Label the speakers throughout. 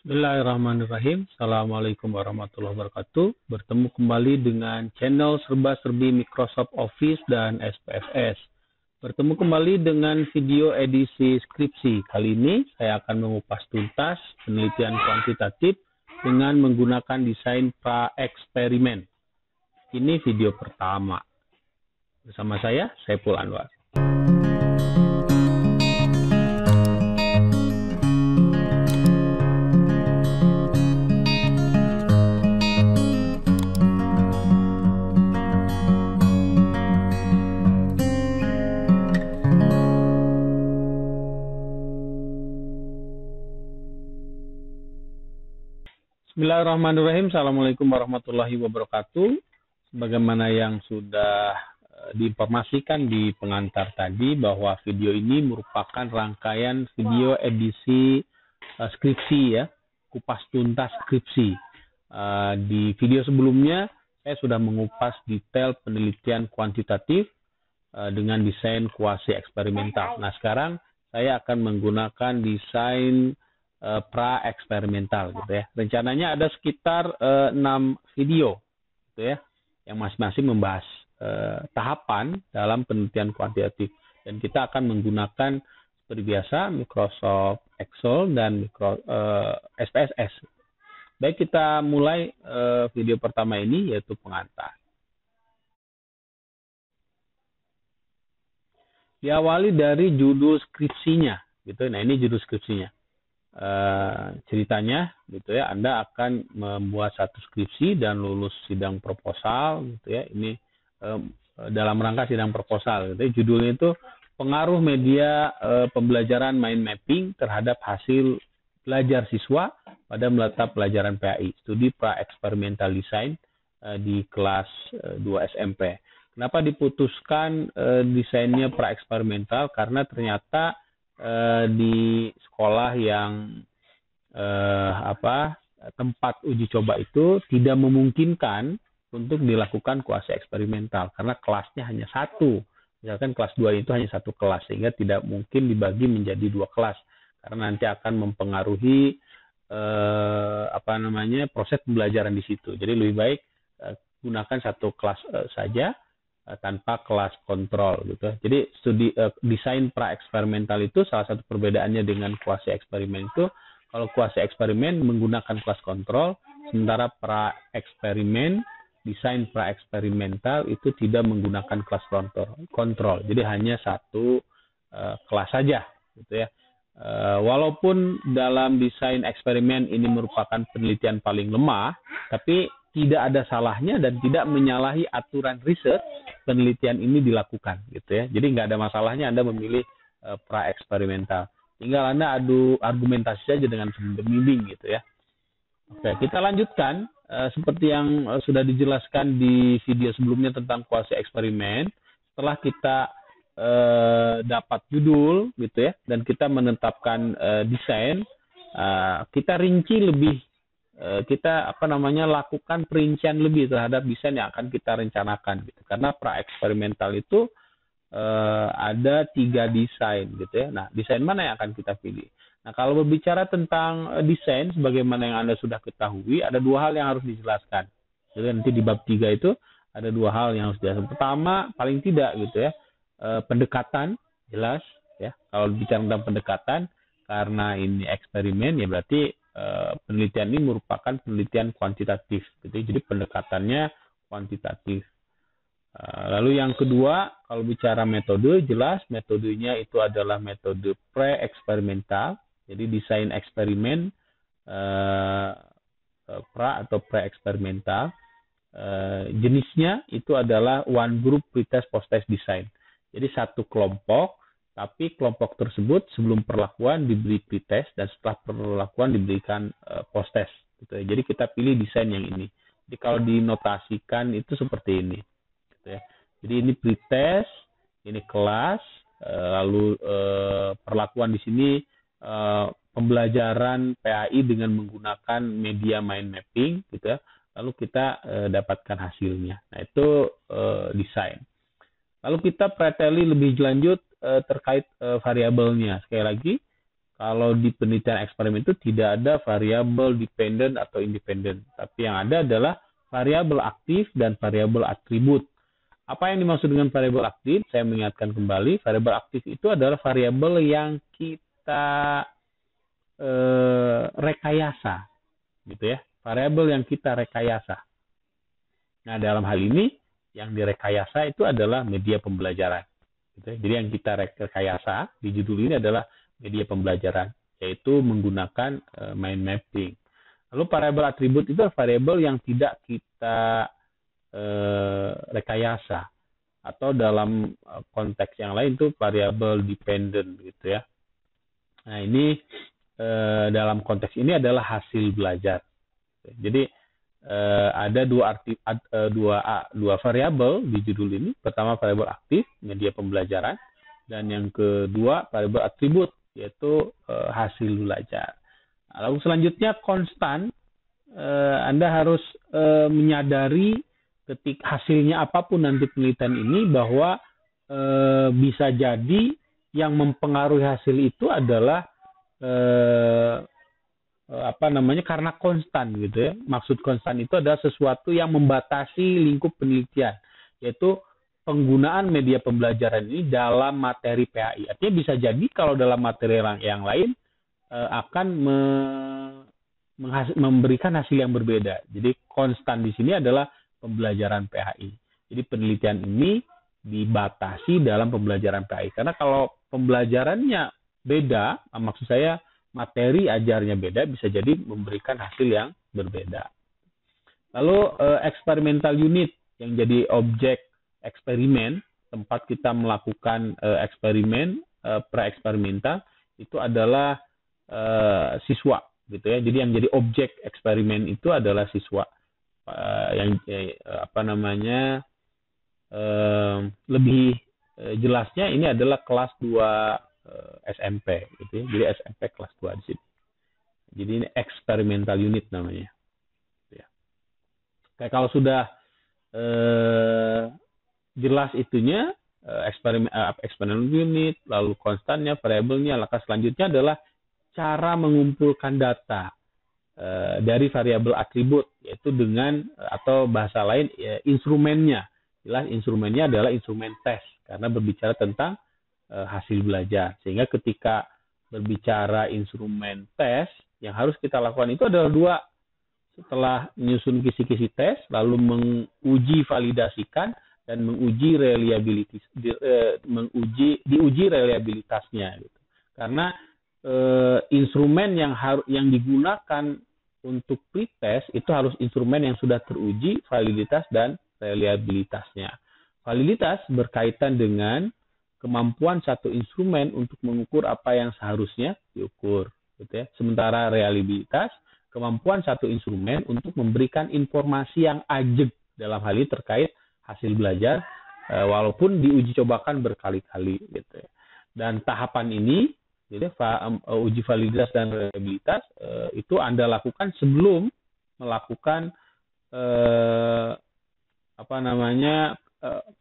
Speaker 1: Bismillahirrahmanirrahim. Assalamualaikum warahmatullahi wabarakatuh. Bertemu kembali dengan channel serba-serbi Microsoft Office dan SPSS. Bertemu kembali dengan video edisi skripsi. Kali ini saya akan mengupas tuntas penelitian kuantitatif dengan menggunakan desain pra-eksperimen. Ini video pertama. Bersama saya, Saiful Anwar. Bismillahirrahmanirrahim. Assalamualaikum warahmatullahi wabarakatuh. Sebagaimana yang sudah diinformasikan di pengantar tadi bahwa video ini merupakan rangkaian video edisi skripsi ya, kupas tuntas skripsi. Di video sebelumnya saya sudah mengupas detail penelitian kuantitatif dengan desain kuasi eksperimental. Nah, sekarang saya akan menggunakan desain pra-eksperimental gitu ya. Rencananya ada sekitar 6 video gitu ya, yang masing-masing membahas tahapan dalam penelitian kuantitatif, dan kita akan menggunakan seperti biasa Microsoft Excel dan SPSS. Baik, kita mulai video pertama ini, yaitu pengantar. Diawali dari judul skripsinya gitu. Nah, ini judul skripsinya. Ceritanya gitu ya, Anda akan membuat satu skripsi dan lulus sidang proposal gitu ya. Ini dalam rangka sidang proposal gitu ya. Judulnya itu pengaruh media pembelajaran mind mapping terhadap hasil belajar siswa pada mata pelajaran PAI, studi pra-eksperimental design di kelas 2 SMP. Kenapa diputuskan desainnya pra-eksperimental? Karena ternyata di sekolah yang tempat uji coba itu tidak memungkinkan untuk dilakukan kuasi eksperimental karena kelasnya hanya satu. Misalkan kelas 2 itu hanya satu kelas, sehingga tidak mungkin dibagi menjadi 2 kelas karena nanti akan mempengaruhi proses pembelajaran di situ. Jadi lebih baik gunakan satu kelas saja tanpa kelas kontrol gitu. Jadi desain pra-eksperimental itu salah satu perbedaannya dengan kuasi eksperimen itu, kalau kuasi eksperimen menggunakan kelas kontrol, sementara desain pra-eksperimental itu tidak menggunakan kelas kontrol. Jadi hanya satu kelas saja gitu ya. Walaupun dalam desain eksperimen ini merupakan penelitian paling lemah, tapi tidak ada salahnya dan tidak menyalahi aturan riset penelitian ini dilakukan gitu ya. Jadi nggak ada masalahnya Anda memilih pra-eksperimental. Tinggal Anda adu argumentasi saja dengan pembimbing gitu ya. Oke, kita lanjutkan seperti yang sudah dijelaskan di video sebelumnya tentang kuasi eksperimen. Setelah kita dapat judul gitu ya, dan kita menetapkan desain, kita rinci lebih, kita lakukan perincian lebih terhadap desain yang akan kita rencanakan gitu. Karena pra-eksperimental itu ada 3 desain gitu ya. Nah, desain mana yang akan kita pilih? Nah, kalau berbicara tentang desain, sebagaimana yang Anda sudah ketahui, ada 2 hal yang harus dijelaskan. Jadi nanti di bab 3 itu ada 2 hal yang harus dijelaskan. Pertama, paling tidak gitu ya, pendekatan jelas ya. Kalau bicara tentang pendekatan, karena ini eksperimen ya berarti penelitian ini merupakan penelitian kuantitatif gitu. Jadi pendekatannya kuantitatif. Lalu yang kedua, kalau bicara metode, jelas metodenya itu adalah metode pre-eksperimental. Jadi desain eksperimen pra atau pre-eksperimental. Jenisnya itu adalah one group pretest post-test design. Jadi satu kelompok, tapi kelompok tersebut sebelum perlakuan diberi pretest dan setelah perlakuan diberikan post-test. Gitu ya. Jadi kita pilih desain yang ini. Jadi kalau dinotasikan itu seperti ini. Gitu ya. Jadi ini pretest, ini kelas, lalu perlakuan di sini pembelajaran PAI dengan menggunakan media mind mapping, gitu ya. Lalu kita dapatkan hasilnya. Nah, itu desain. Lalu kita preteli lebih lanjut terkait variabelnya. Sekali lagi, kalau di penelitian eksperimen itu tidak ada variabel dependent atau independent, tapi yang ada adalah variabel aktif dan variabel atribut. Apa yang dimaksud dengan variabel aktif? Saya mengingatkan kembali, variabel aktif itu adalah variabel yang kita rekayasa, gitu ya. Variabel yang kita rekayasa. Nah, dalam hal ini yang direkayasa itu adalah media pembelajaran. Gitu ya. Jadi yang kita rekayasa di judul ini adalah media pembelajaran, yaitu menggunakan mind mapping. Lalu variabel atribut itu adalah variabel yang tidak kita rekayasa, atau dalam konteks yang lain itu variabel dependent gitu ya. Nah, ini dalam konteks ini adalah hasil belajar. Jadi ada dua variabel di judul ini. Pertama variabel aktif, media pembelajaran, dan yang kedua variabel atribut, yaitu hasil belajar. Lalu selanjutnya konstan. Anda harus menyadari ketika hasilnya apapun nanti penelitian ini, bahwa bisa jadi yang mempengaruhi hasil itu adalah karena konstan gitu ya. Maksud konstan itu adalah sesuatu yang membatasi lingkup penelitian, yaitu penggunaan media pembelajaran ini dalam materi PAI. Artinya bisa jadi kalau dalam materi yang lain akan memberikan hasil yang berbeda. Jadi konstan di sini adalah pembelajaran PAI. Jadi penelitian ini dibatasi dalam pembelajaran PAI. Karena kalau pembelajarannya beda, maksud saya materi ajarnya beda, bisa jadi memberikan hasil yang berbeda. Lalu experimental unit yang jadi objek eksperimen, tempat kita melakukan eksperimen pra-eksperimental, itu adalah siswa gitu ya. Jadi yang jadi objek eksperimen itu adalah siswa. Lebih jelasnya ini adalah kelas 2 SMP gitu ya. Jadi SMP kelas 2 di sini. Jadi ini experimental unit namanya. Ya. Kayak kalau sudah jelas itunya, experimental unit, lalu konstannya, variabelnya, langkah selanjutnya adalah cara mengumpulkan data dari variabel atribut, yaitu dengan atau bahasa lain instrumennya. Jelas instrumennya adalah instrumen tes, karena berbicara tentang hasil belajar. Sehingga ketika berbicara instrumen tes, yang harus kita lakukan itu adalah dua. Setelah menyusun kisi-kisi tes, lalu menguji validasikan dan menguji diuji reliabilitasnya gitu. Karena instrumen yang digunakan untuk pretest itu harus instrumen yang sudah teruji validitas dan reliabilitasnya. Validitas berkaitan dengan kemampuan satu instrumen untuk mengukur apa yang seharusnya diukur, gitu ya. Sementara reliabilitas, kemampuan satu instrumen untuk memberikan informasi yang ajeg dalam hal ini terkait hasil belajar, walaupun diuji cobakan berkali-kali, gitu ya. Dan tahapan ini, jadi uji validitas dan reliabilitas itu Anda lakukan sebelum melakukan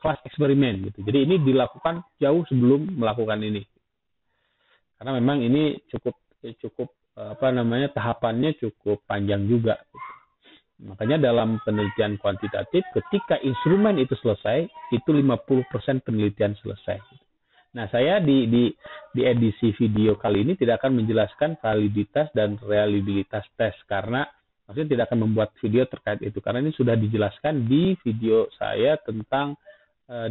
Speaker 1: kelas eksperimen gitu. Jadi ini dilakukan jauh sebelum melakukan ini. Karena memang ini cukup tahapannya cukup panjang juga gitu. Makanya dalam penelitian kuantitatif ketika instrumen itu selesai, itu 50% penelitian selesai. Nah, saya di edisi video kali ini tidak akan menjelaskan validitas dan reliabilitas tes, karena maksudnya tidak akan membuat video terkait itu, karena ini sudah dijelaskan di video saya tentang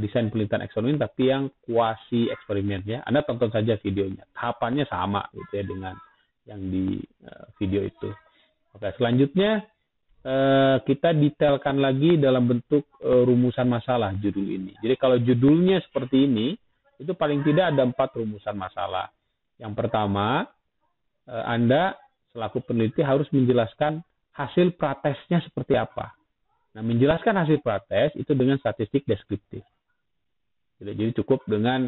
Speaker 1: desain penelitian eksperimen, tapi yang kuasi eksperimen ya. Anda tonton saja videonya, tahapannya sama gitu ya dengan yang di video itu. Oke, selanjutnya kita detailkan lagi dalam bentuk rumusan masalah judul ini. Jadi kalau judulnya seperti ini, itu paling tidak ada 4 rumusan masalah. Yang pertama, Anda selaku peneliti harus menjelaskan hasil pratesnya seperti apa. Nah, menjelaskan hasil prates itu dengan statistik deskriptif. Jadi cukup dengan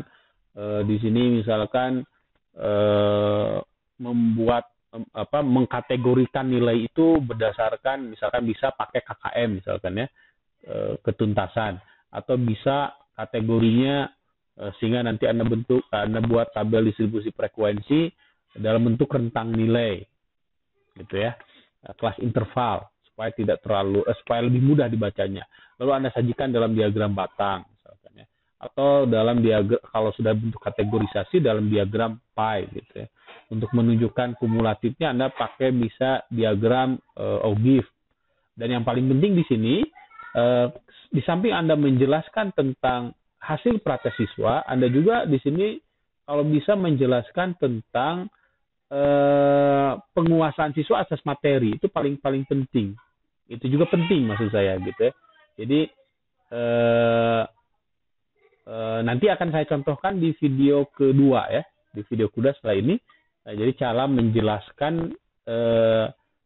Speaker 1: di sini misalkan mengkategorikan nilai itu berdasarkan, misalkan bisa pakai KKM misalkan ya, ketuntasan, atau bisa kategorinya sehingga nanti Anda buat tabel distribusi frekuensi dalam bentuk rentang nilai, gitu ya, kelas interval supaya tidak terlalu supaya lebih mudah dibacanya. Lalu Anda sajikan dalam diagram batang, misalkan ya, atau dalam diagram kalau sudah bentuk kategorisasi dalam diagram pie, gitu ya. Untuk menunjukkan kumulatifnya Anda pakai bisa diagram ogive. Dan yang paling penting di sini, di samping Anda menjelaskan tentang hasil praktek siswa, Anda juga di sini kalau bisa menjelaskan tentang penguasaan siswa atas materi. Itu paling penting. Itu juga penting maksud saya, gitu ya. Jadi nanti akan saya contohkan di video kedua ya, di video kedua setelah ini. Nah, jadi cara menjelaskan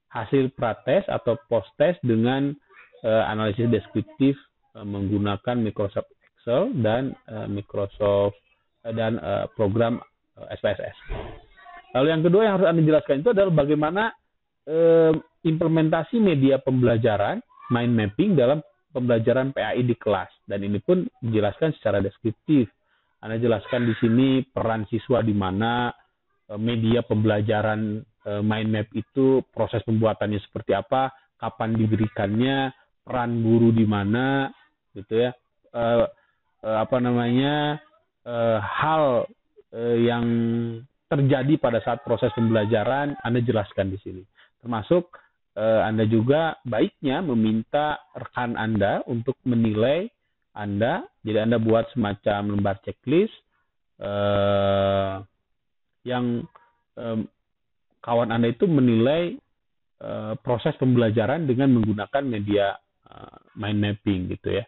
Speaker 1: hasil prates atau post-test dengan analisis deskriptif menggunakan Microsoft Excel dan program SPSS. Lalu yang kedua yang harus Anda jelaskan itu adalah bagaimana implementasi media pembelajaran mind mapping dalam pembelajaran PAI di kelas, dan ini pun dijelaskan secara deskriptif. Anda jelaskan di sini peran siswa di mana, media pembelajaran mind map itu proses pembuatannya seperti apa, kapan diberikannya, peran guru di mana, gitu ya, hal yang terjadi pada saat proses pembelajaran Anda jelaskan di sini. Termasuk Anda juga baiknya meminta rekan Anda untuk menilai Anda. Jadi Anda buat semacam lembar checklist yang kawan Anda itu menilai proses pembelajaran dengan menggunakan media mind mapping, gitu ya.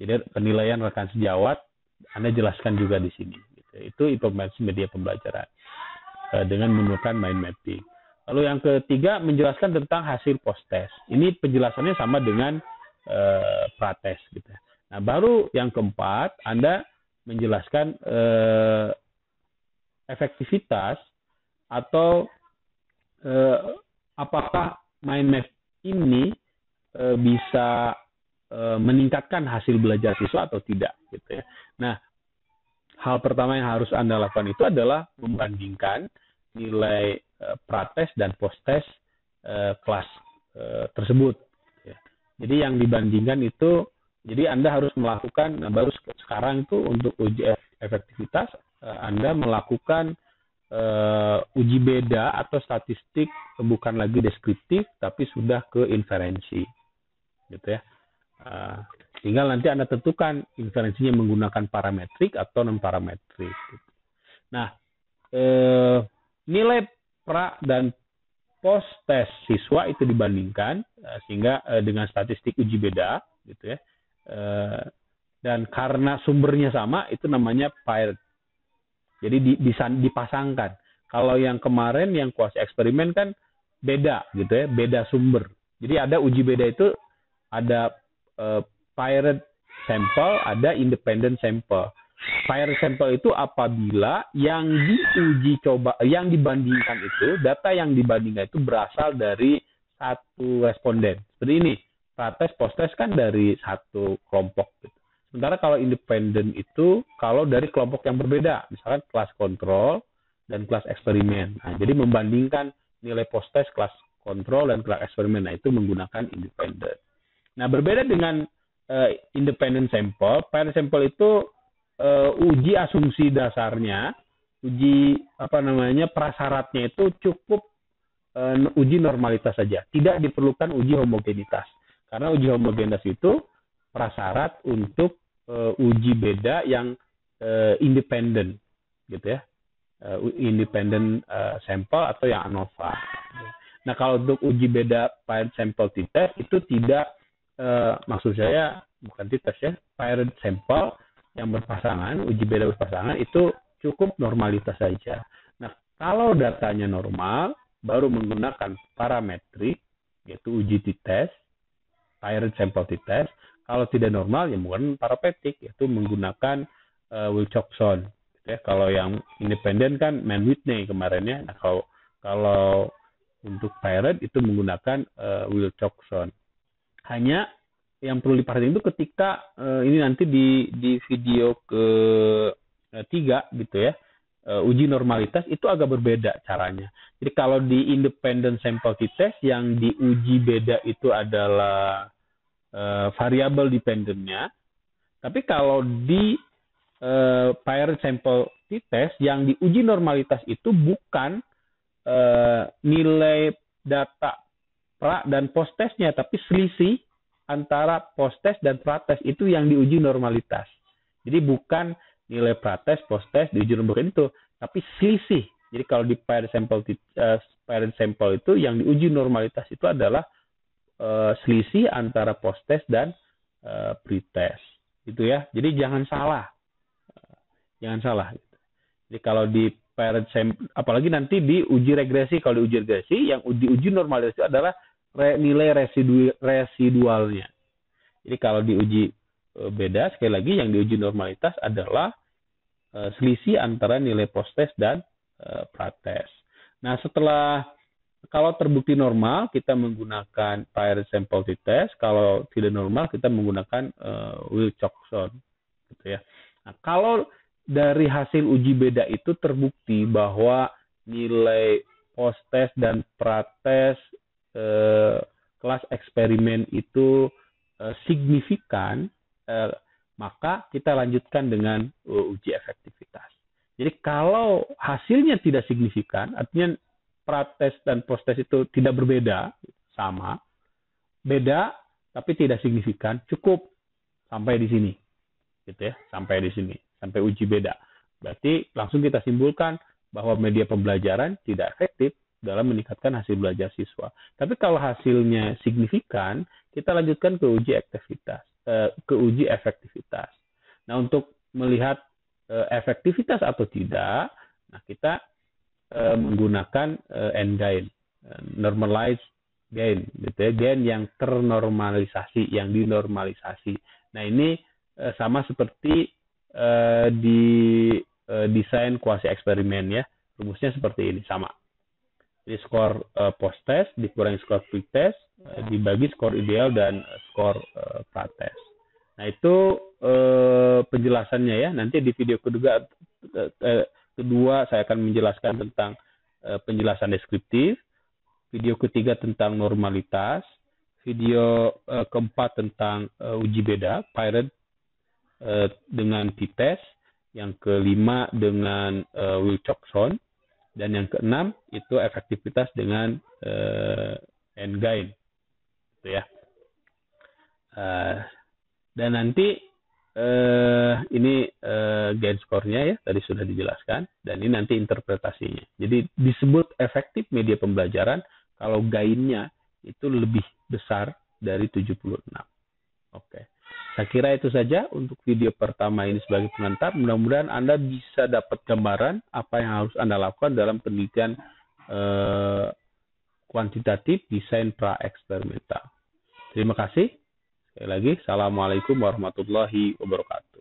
Speaker 1: Jadi penilaian rekan sejawat Anda jelaskan juga di sini. Gitu. Itu implementasi media pembelajaran dengan menggunakan mind mapping. Lalu yang ketiga menjelaskan tentang hasil post test. Ini penjelasannya sama dengan pratest, gitu. Nah, baru yang keempat Anda menjelaskan efektivitas atau apakah mind map ini bisa meningkatkan hasil belajar siswa atau tidak, gitu ya. Nah, hal pertama yang harus Anda lakukan itu adalah membandingkan nilai pratest dan post-test kelas tersebut. Ya. Jadi yang dibandingkan itu, jadi Anda harus melakukan, baru sekarang itu untuk uji efektivitas, Anda melakukan uji beda atau statistik, bukan lagi deskriptif, tapi sudah ke inferensi. Gitu ya. Tinggal nanti Anda tentukan inferensinya menggunakan parametrik atau non-parametrik. Gitu. Nah, nilai pra dan post test siswa itu dibandingkan sehingga dengan statistik uji beda, gitu ya. Dan karena sumbernya sama, itu namanya paired. Jadi dipasangkan. Kalau yang kemarin yang kuasi eksperimen kan beda, gitu ya, beda sumber. Jadi ada uji beda itu ada paired sampel, ada independent sampel. Paired sampel itu apabila yang diuji coba, yang dibandingkan itu, data yang dibandingkan itu berasal dari satu responden. Seperti ini, pratest, post-test kan dari satu kelompok. Gitu. Sementara kalau independen itu, kalau dari kelompok yang berbeda, misalkan kelas kontrol dan kelas eksperimen. Nah, jadi membandingkan nilai post-test, kelas kontrol, dan kelas eksperimen, nah itu menggunakan independen. Nah, berbeda dengan independent sample, paired sampel itu uji asumsi dasarnya, uji prasyaratnya itu cukup uji normalitas saja, tidak diperlukan uji homogenitas. Karena uji homogenitas itu prasyarat untuk uji beda yang independen, gitu ya, independent sampel atau yang ANOVA. Nah, kalau untuk uji beda paired sample t-test itu tidak, maksud saya bukan t-test ya, paired sample yang berpasangan, uji beda berpasangan itu cukup normalitas saja. Nah, kalau datanya normal, baru menggunakan parametrik, yaitu uji t-test, paired sample t-test. Kalau tidak normal, ya menggunakan parametrik, yaitu menggunakan Wilcoxon. Ya, kalau yang independen kan Mann-Whitney kemarin ya. Nah, kalau untuk paired itu menggunakan Wilcoxon. Hanya yang perlu diperhatikan itu ketika ini nanti di video ketiga, gitu ya, uji normalitas itu agak berbeda caranya. Jadi kalau di independent sample t-test yang diuji beda itu adalah variabel dependentnya. Tapi kalau di paired sample t-test yang diuji normalitas itu bukan nilai data pra dan post testnya, tapi selisih antara post test dan pra test itu yang diuji normalitas. Jadi bukan nilai pra test, post test diuji normalitas itu, tapi selisih. Jadi kalau di paired sample itu yang diuji normalitas itu adalah selisih antara post test dan pre-test. Gitu ya. Jadi jangan salah. Jangan salah. Jadi kalau di paired sample, apalagi nanti di uji regresi, kalau di uji regresi yang diuji normalitas itu adalah nilai residualnya. Jadi kalau diuji beda, sekali lagi yang diuji normalitas adalah selisih antara nilai post-test dan pra-test. Nah, kalau terbukti normal, kita menggunakan paired sample t-test. Kalau tidak normal, kita menggunakan Wilcoxon. Gitu ya. Nah, kalau dari hasil uji beda itu terbukti bahwa nilai post-test dan pra-test kelas eksperimen itu signifikan, maka kita lanjutkan dengan uji efektivitas. Jadi kalau hasilnya tidak signifikan, artinya pra-test dan post-test itu tidak berbeda, sama, beda tapi tidak signifikan, cukup sampai di sini, gitu ya, sampai di sini, sampai uji beda. Berarti langsung kita simpulkan bahwa media pembelajaran tidak efektif dalam meningkatkan hasil belajar siswa. Tapi kalau hasilnya signifikan, kita lanjutkan ke uji efektivitas. Nah, untuk melihat efektivitas atau tidak, nah kita menggunakan N-gain, normalized gain, gitu ya, gain yang ternormalisasi, yang dinormalisasi. Nah, ini sama seperti di desain kuasi eksperimen ya, rumusnya seperti ini, sama. Jadi skor post-test dikurangi skor pre-test, dibagi skor ideal dan skor pra-test. Nah, itu penjelasannya ya. Nanti di video kedua saya akan menjelaskan tentang penjelasan deskriptif, video ketiga tentang normalitas, video keempat tentang uji beda, paired dengan t-test, yang kelima dengan Wilcoxon, dan yang keenam itu efektivitas dengan N-gain, gitu ya. Dan nanti ini gain skornya ya, tadi sudah dijelaskan, dan ini nanti interpretasinya. Jadi disebut efektif media pembelajaran kalau gainnya itu lebih besar dari 76. Oke. Saya kira itu saja untuk video pertama ini sebagai pengantar. Mudah-mudahan Anda bisa dapat gambaran apa yang harus Anda lakukan dalam penelitian kuantitatif desain pra-eksperimental. Terima kasih. Sekali lagi, Assalamualaikum warahmatullahi wabarakatuh.